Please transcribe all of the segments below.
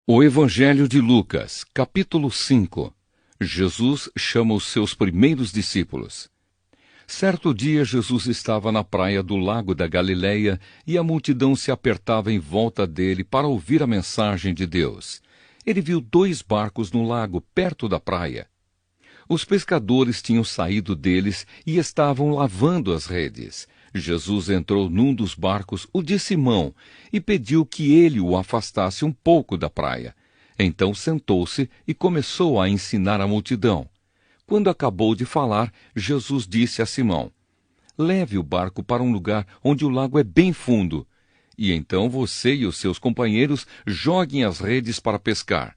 O Evangelho de Lucas, capítulo 5. Jesus chama os seus primeiros discípulos. Certo dia, Jesus estava na praia do lago da Galileia e a multidão se apertava em volta dele para ouvir a mensagem de Deus. Ele viu 2 barcos no lago, perto da praia. Os pescadores tinham saído deles e estavam lavando as redes. Jesus entrou num dos barcos, o de Simão, e pediu que ele o afastasse um pouco da praia. Então sentou-se e começou a ensinar a multidão. Quando acabou de falar, Jesus disse a Simão: "Leve o barco para um lugar onde o lago é bem fundo, e então você e os seus companheiros joguem as redes para pescar."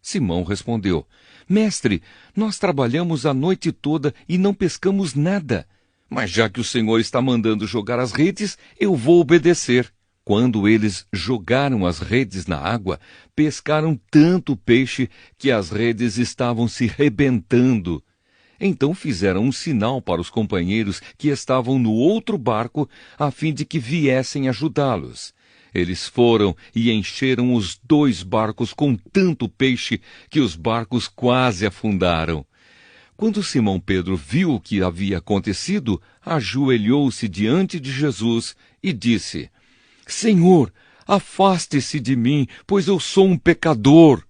Simão respondeu: "Mestre, nós trabalhamos a noite toda e não pescamos nada. Mas já que o Senhor está mandando jogar as redes, eu vou obedecer." Quando eles jogaram as redes na água, pescaram tanto peixe que as redes estavam se rebentando. Então fizeram um sinal para os companheiros que estavam no outro barco, a fim de que viessem ajudá-los. Eles foram e encheram os 2 barcos com tanto peixe que os barcos quase afundaram. Quando Simão Pedro viu o que havia acontecido, ajoelhou-se diante de Jesus e disse: "Senhor, afaste-se de mim, pois eu sou um pecador."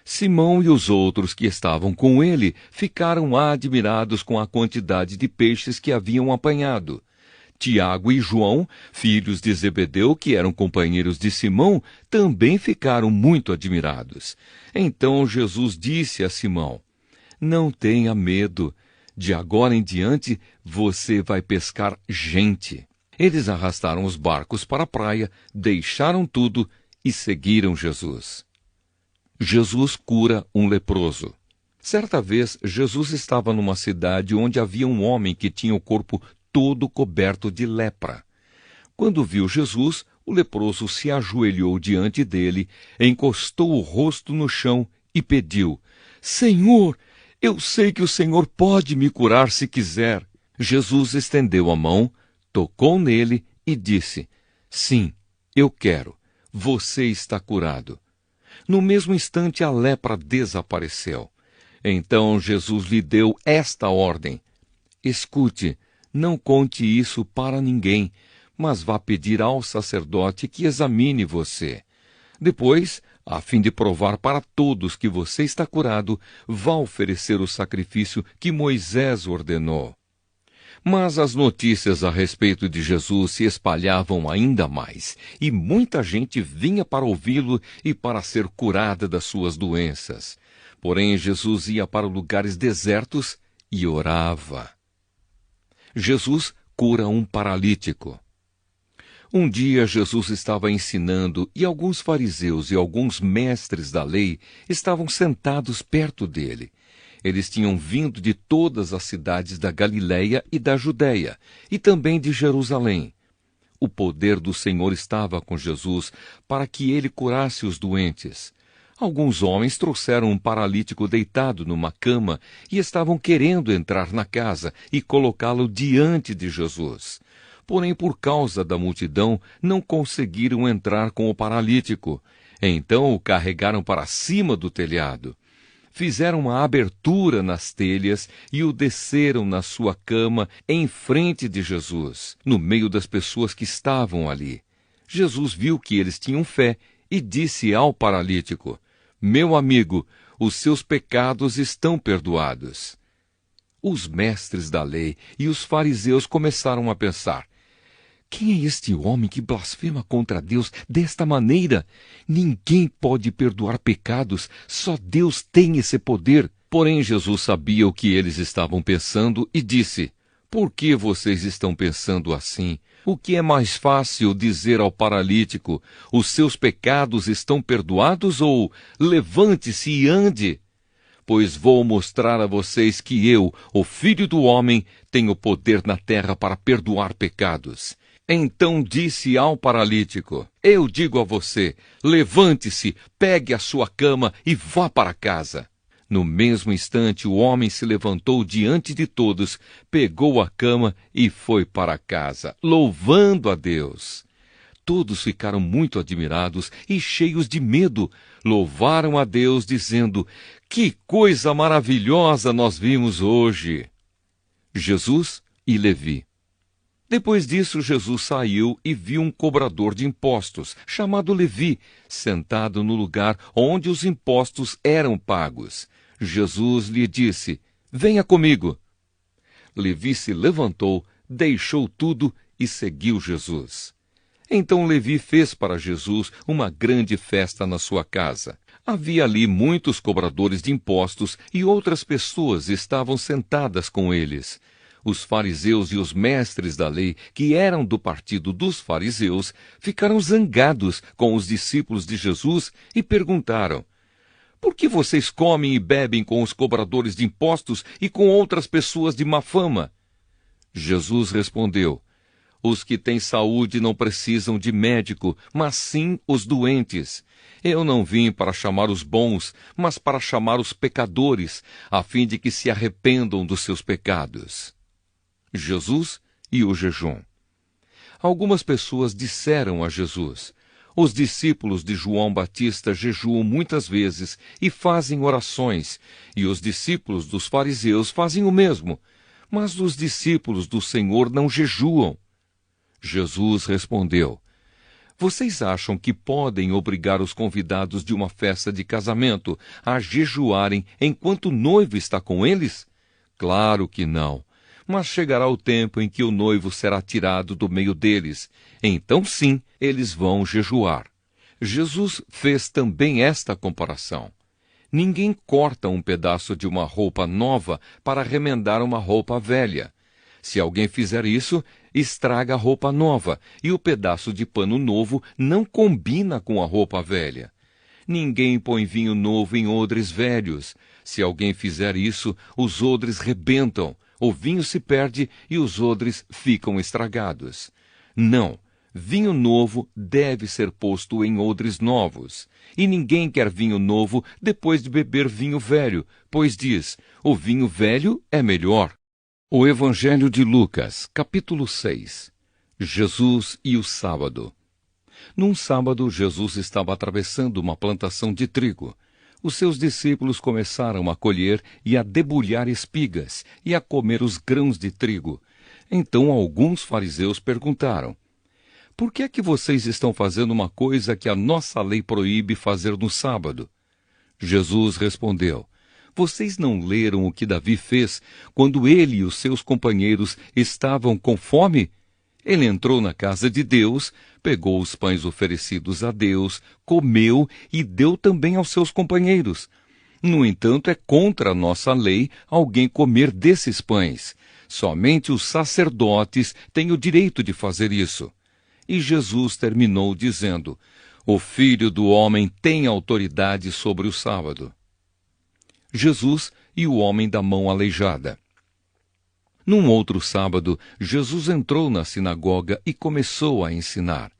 Simão e os outros que estavam com ele ficaram admirados com a quantidade de peixes que haviam apanhado. Tiago e João, filhos de Zebedeu, que eram companheiros de Simão, também ficaram muito admirados. Então Jesus disse a Simão: "Não tenha medo. De agora em diante, você vai pescar gente." Eles arrastaram os barcos para a praia, deixaram tudo e seguiram Jesus. Jesus cura um leproso. Certa vez, Jesus estava numa cidade onde havia um homem que tinha o corpo todo coberto de lepra. Quando viu Jesus, o leproso se ajoelhou diante dele, encostou o rosto no chão e pediu: "Senhor, eu sei que o Senhor pode me curar se quiser." Jesus estendeu a mão, tocou nele e disse: "Sim, eu quero. Você está curado." No mesmo instante, a lepra desapareceu. Então Jesus lhe deu esta ordem: "Escute, não conte isso para ninguém, mas vá pedir ao sacerdote que examine você. Depois, a fim de provar para todos que você está curado, vá oferecer o sacrifício que Moisés ordenou." Mas as notícias a respeito de Jesus se espalhavam ainda mais, e muita gente vinha para ouvi-lo e para ser curada das suas doenças. Porém, Jesus ia para lugares desertos e orava. Jesus cura um paralítico. Um dia Jesus estava ensinando e alguns fariseus e alguns mestres da lei estavam sentados perto dele. Eles tinham vindo de todas as cidades da Galileia e da Judéia, e também de Jerusalém. O poder do Senhor estava com Jesus para que ele curasse os doentes. Alguns homens trouxeram um paralítico deitado numa cama e estavam querendo entrar na casa e colocá-lo diante de Jesus. Porém, por causa da multidão, não conseguiram entrar com o paralítico. Então o carregaram para cima do telhado. Fizeram uma abertura nas telhas e o desceram na sua cama em frente de Jesus, no meio das pessoas que estavam ali. Jesus viu que eles tinham fé e disse ao paralítico: "Meu amigo, os seus pecados estão perdoados." Os mestres da lei e os fariseus começaram a pensar: "Quem é este homem que blasfema contra Deus desta maneira? Ninguém pode perdoar pecados, só Deus tem esse poder." Porém, Jesus sabia o que eles estavam pensando e disse: "Por que vocês estão pensando assim? O que é mais fácil dizer ao paralítico: os seus pecados estão perdoados, ou levante-se e ande? Pois vou mostrar a vocês que eu, o Filho do Homem, tenho poder na terra para perdoar pecados." Então disse ao paralítico: "Eu digo a você, levante-se, pegue a sua cama e vá para casa." No mesmo instante, o homem se levantou diante de todos, pegou a cama e foi para casa, louvando a Deus. todos ficaram muito admirados e cheios de medo, louvaram a Deus, dizendo: "Que coisa maravilhosa nós vimos hoje!" Jesus e Levi. Depois disso, Jesus saiu e viu um cobrador de impostos, chamado Levi, sentado no lugar onde os impostos eram pagos. Jesus lhe disse: "Venha comigo." Levi se levantou, deixou tudo e seguiu Jesus. Então Levi fez para Jesus uma grande festa na sua casa. Havia ali muitos cobradores de impostos e outras pessoas estavam sentadas com eles. Os fariseus e os mestres da lei, que eram do partido dos fariseus, ficaram zangados com os discípulos de Jesus e perguntaram: "Por que vocês comem e bebem com os cobradores de impostos e com outras pessoas de má fama?" Jesus respondeu: "Os que têm saúde não precisam de médico, mas sim os doentes. Eu não vim para chamar os bons, mas para chamar os pecadores, a fim de que se arrependam dos seus pecados." Jesus e o jejum. Algumas pessoas disseram a Jesus: "Os discípulos de João Batista jejuam muitas vezes e fazem orações, e os discípulos dos fariseus fazem o mesmo, mas os discípulos do Senhor não jejuam." Jesus respondeu: "Vocês acham que podem obrigar os convidados de uma festa de casamento a jejuarem enquanto o noivo está com eles? Claro que não. Mas chegará o tempo em que o noivo será tirado do meio deles. Então sim, eles vão jejuar." Jesus fez também esta comparação: "Ninguém corta um pedaço de uma roupa nova para remendar uma roupa velha. Se alguém fizer isso, estraga a roupa nova, e o pedaço de pano novo não combina com a roupa velha. Ninguém põe vinho novo em odres velhos. Se alguém fizer isso, os odres rebentam, o vinho se perde e os odres ficam estragados. Não, vinho novo deve ser posto em odres novos. E ninguém quer vinho novo depois de beber vinho velho, pois diz: o vinho velho é melhor." O Evangelho de Lucas, capítulo 6. Jesus e o sábado. Num sábado, Jesus estava atravessando uma plantação de trigo. Os seus discípulos começaram a colher e a debulhar espigas e a comer os grãos de trigo. Então alguns fariseus perguntaram: "Por que é que vocês estão fazendo uma coisa que a nossa lei proíbe fazer no sábado?" Jesus respondeu: "Vocês não leram o que Davi fez quando ele e os seus companheiros estavam com fome? Ele entrou na casa de Deus, pegou os pães oferecidos a Deus, comeu e deu também aos seus companheiros. No entanto, é contra a nossa lei alguém comer desses pães. Somente os sacerdotes têm o direito de fazer isso." E Jesus terminou dizendo: "O Filho do Homem tem autoridade sobre o sábado." Jesus e o homem da mão aleijada. Num outro sábado, Jesus entrou na sinagoga e começou a ensinar.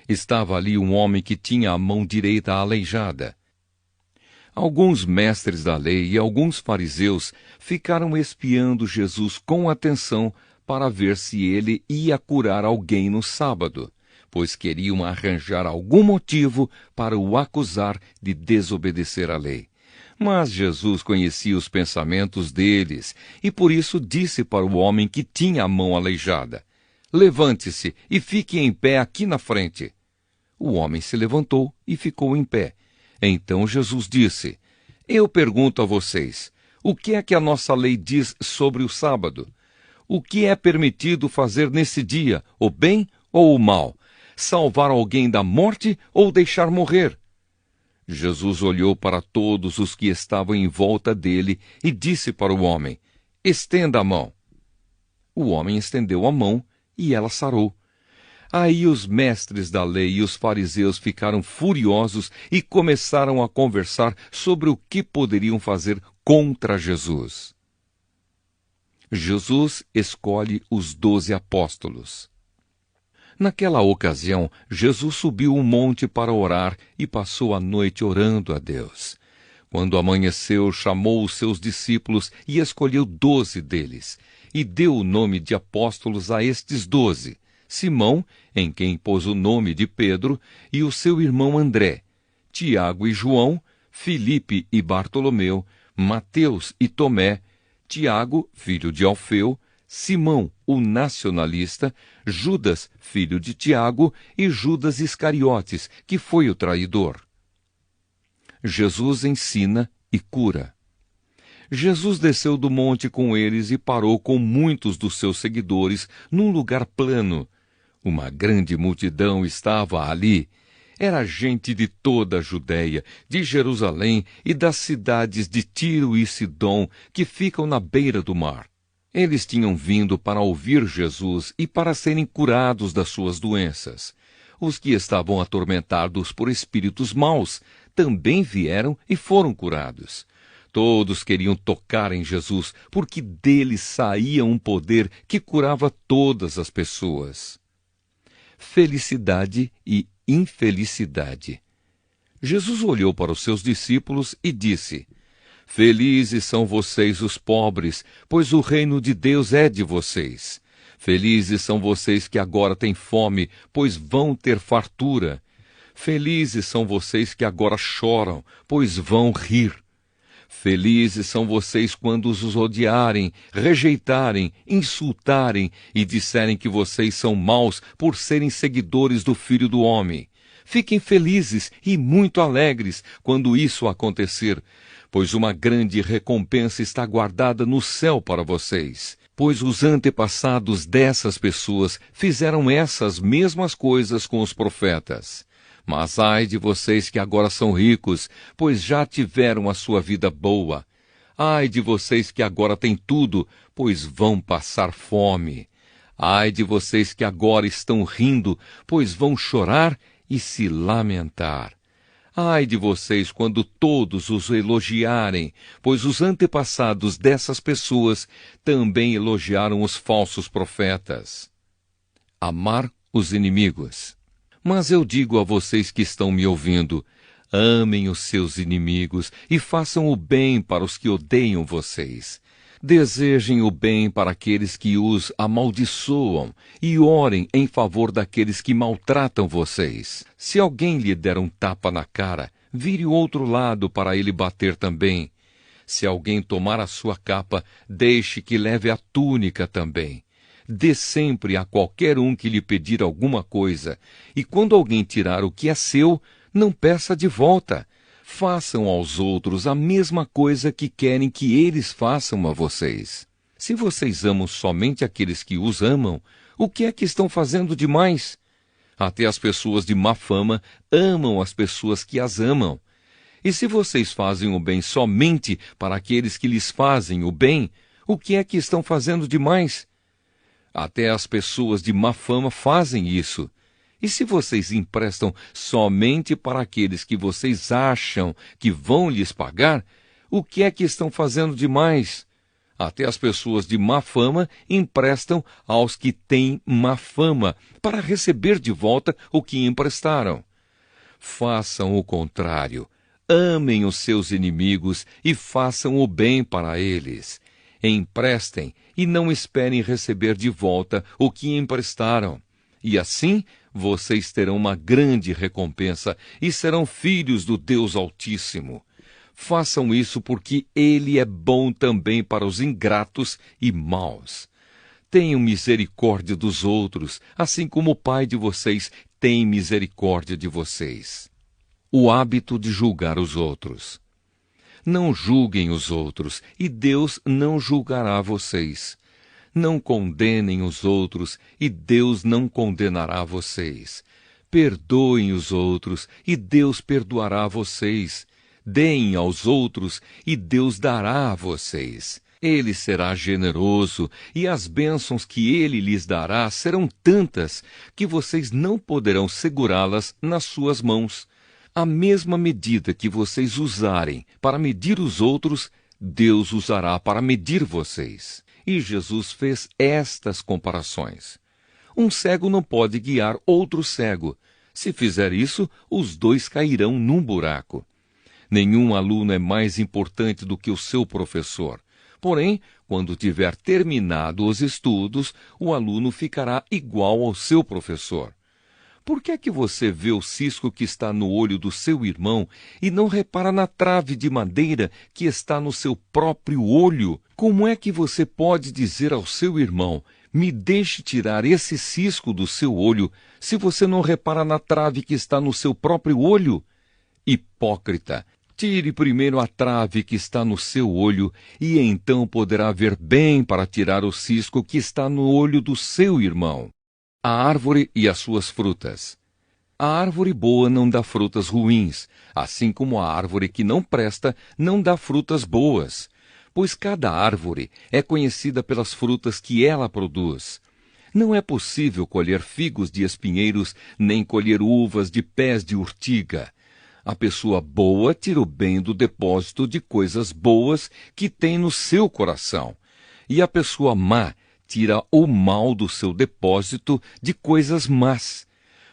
Estava ali um homem que tinha a mão direita aleijada. Alguns mestres da lei e alguns fariseus ficaram espiando Jesus com atenção para ver se ele ia curar alguém no sábado, pois queriam arranjar algum motivo para o acusar de desobedecer à lei. Mas Jesus conhecia os pensamentos deles e por isso disse para o homem que tinha a mão aleijada: "Levante-se e fique em pé aqui na frente." O homem se levantou e ficou em pé. Então Jesus disse: "Eu pergunto a vocês, o que é que a nossa lei diz sobre o sábado? O que é permitido fazer nesse dia, o bem ou o mal? Salvar alguém da morte ou deixar morrer?" Jesus olhou para todos os que estavam em volta dele e disse para o homem: "Estenda a mão." O homem estendeu a mão e ela sarou. Aí os mestres da lei e os fariseus ficaram furiosos e começaram a conversar sobre o que poderiam fazer contra Jesus. Jesus escolhe os 12 apóstolos. Naquela ocasião, Jesus subiu um monte para orar e passou a noite orando a Deus. Quando amanheceu, chamou os seus discípulos e escolheu 12 deles, e deu o nome de apóstolos a estes 12: Simão, em quem pôs o nome de Pedro, e o seu irmão André, Tiago e João, Filipe e Bartolomeu, Mateus e Tomé, Tiago, filho de Alfeu, Simão, o nacionalista, Judas, filho de Tiago, e Judas Iscariotes, que foi o traidor. Jesus ensina e cura. Jesus desceu do monte com eles e parou com muitos dos seus seguidores num lugar plano. Uma grande multidão estava ali. Era gente de toda a Judéia, de Jerusalém e das cidades de Tiro e Sidom, que ficam na beira do mar. Eles tinham vindo para ouvir Jesus e para serem curados das suas doenças. Os que estavam atormentados por espíritos maus também vieram e foram curados. Todos queriam tocar em Jesus, porque dele saía um poder que curava todas as pessoas. Felicidade e infelicidade. Jesus olhou para os seus discípulos e disse: Felizes são vocês os pobres, pois o reino de Deus é de vocês. Felizes são vocês que agora têm fome, pois vão ter fartura. Felizes são vocês que agora choram, pois vão rir. Felizes são vocês quando os odiarem, rejeitarem, insultarem e disserem que vocês são maus por serem seguidores do Filho do Homem. Fiquem felizes e muito alegres quando isso acontecer, pois uma grande recompensa está guardada no céu para vocês. Pois os antepassados dessas pessoas fizeram essas mesmas coisas com os profetas. Mas ai de vocês que agora são ricos, pois já tiveram a sua vida boa. Ai de vocês que agora têm tudo, pois vão passar fome. Ai de vocês que agora estão rindo, pois vão chorar e se lamentar. Ai de vocês quando todos os elogiarem, pois os antepassados dessas pessoas também elogiaram os falsos profetas. Amar os inimigos. Mas eu digo a vocês que estão me ouvindo, amem os seus inimigos e façam o bem para os que odeiam vocês. Desejem o bem para aqueles que os amaldiçoam e orem em favor daqueles que maltratam vocês. Se alguém lhe der um tapa na cara, vire o outro lado para ele bater também. Se alguém tomar a sua capa, deixe que leve a túnica também. Dê sempre a qualquer um que lhe pedir alguma coisa, e quando alguém tirar o que é seu, não peça de volta. Façam aos outros a mesma coisa que querem que eles façam a vocês. Se vocês amam somente aqueles que os amam, o que é que estão fazendo demais? Até as pessoas de má fama amam as pessoas que as amam. E se vocês fazem o bem somente para aqueles que lhes fazem o bem, o que é que estão fazendo demais? Até as pessoas de má fama fazem isso. E se vocês emprestam somente para aqueles que vocês acham que vão lhes pagar, o que é que estão fazendo demais? Até as pessoas de má fama emprestam aos que têm má fama, para receber de volta o que emprestaram. Façam o contrário. Amem os seus inimigos e façam o bem para eles. Emprestem e não esperem receber de volta o que emprestaram. E assim vocês terão uma grande recompensa e serão filhos do Deus Altíssimo. Façam isso porque Ele é bom também para os ingratos e maus. Tenham misericórdia dos outros, assim como o Pai de vocês tem misericórdia de vocês. O hábito de julgar os outros. Não julguem os outros, e Deus não julgará vocês. Não condenem os outros, e Deus não condenará vocês. Perdoem os outros, e Deus perdoará vocês. Deem aos outros, e Deus dará a vocês. Ele será generoso, e as bênçãos que ele lhes dará serão tantas que vocês não poderão segurá-las nas suas mãos. A mesma medida que vocês usarem para medir os outros, Deus usará para medir vocês. E Jesus fez estas comparações. Um cego não pode guiar outro cego. Se fizer isso, os dois cairão num buraco. Nenhum aluno é mais importante do que o seu professor. Porém, quando tiver terminado os estudos, o aluno ficará igual ao seu professor. Por que é que você vê o cisco que está no olho do seu irmão e não repara na trave de madeira que está no seu próprio olho? Como é que você pode dizer ao seu irmão: me deixe tirar esse cisco do seu olho, se você não repara na trave que está no seu próprio olho? Hipócrita! Tire primeiro a trave que está no seu olho, e então poderá ver bem para tirar o cisco que está no olho do seu irmão. A árvore e as suas frutas. A árvore boa não dá frutas ruins, assim como a árvore que não presta não dá frutas boas, pois cada árvore é conhecida pelas frutas que ela produz. Não é possível colher figos de espinheiros, nem colher uvas de pés de urtiga. A pessoa boa tira o bem do depósito de coisas boas que tem no seu coração, e a pessoa má tira o mal do seu depósito de coisas más,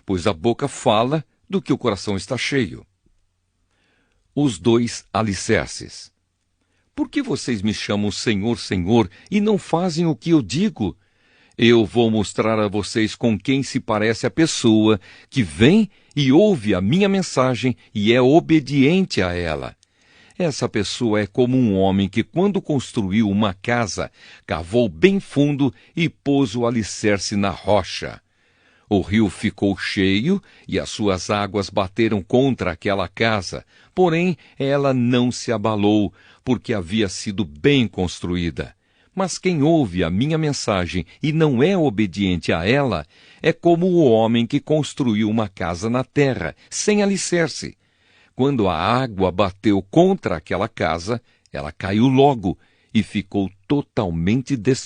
pois a boca fala do que o coração está cheio. Os 2 alicerces. Por que vocês me chamam Senhor, Senhor, e não fazem o que eu digo? Eu vou mostrar a vocês com quem se parece a pessoa que vem e ouve a minha mensagem e é obediente a ela. Essa pessoa é como um homem que, quando construiu uma casa, cavou bem fundo e pôs o alicerce na rocha. O rio ficou cheio e as suas águas bateram contra aquela casa, porém ela não se abalou, porque havia sido bem construída. Mas quem ouve a minha mensagem e não é obediente a ela, é como o homem que construiu uma casa na terra, sem alicerce. Quando a água bateu contra aquela casa, ela caiu logo e ficou totalmente destruída.